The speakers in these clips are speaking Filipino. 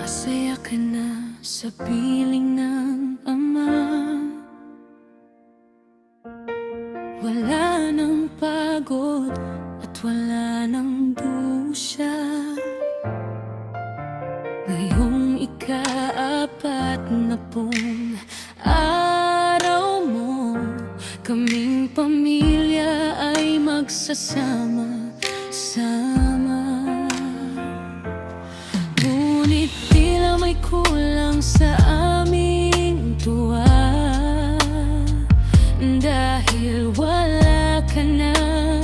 Masaya ka na sa piling ng ama. Wala nang pagod at wala nang dusa. Ngayong ika-4 na pong araw mo, kaming pamilya ay magsasama-sama. Ngunit tila may kulang sa aming tuwa, dahil wala ka na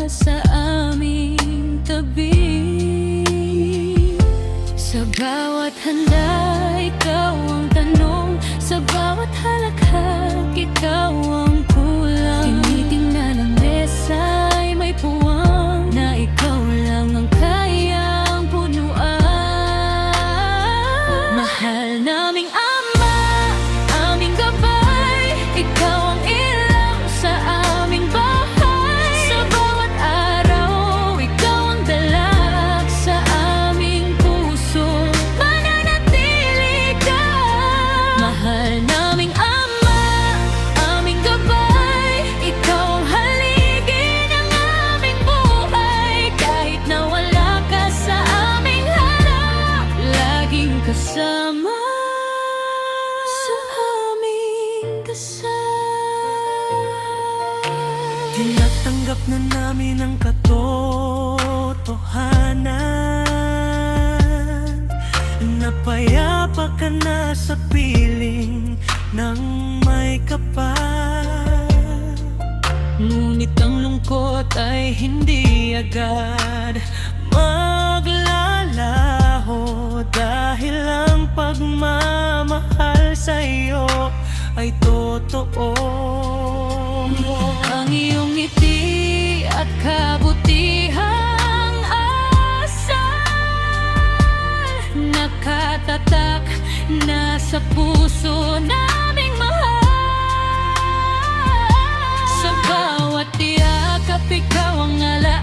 sa aming tabi. Sa bawat handa, ikaw ang tanong. Sa bawat halakhak, ikaw ang kulang. Tinitingnan ang mesa ay may puwang na ikaw lang ang kayang punuan. Mahal naming Ama, aming gabay, ikaw ang ilaw sa aming bahay. Sa bawat araw, ikaw ang dalag sa aming puso. Mananatili ka. Mahal naming Ama, aming gabay, ikaw ang haligi ng aming buhay. Kahit na wala ka sa aming harap, laging kasama sa aming dasal. Tinatanggap na namin ang katotohanan. Napayapa ka na sa piling ng may kapal. Ngunit ang lungkot ay hindi agad Maglalaho dahil ang pagmamahal sa'yo ay totoo. ang iyong ngiti at kabutihang asal, nakatatak na sa puso naming mahal. Sa bawat yakap, ikaw ang alaala.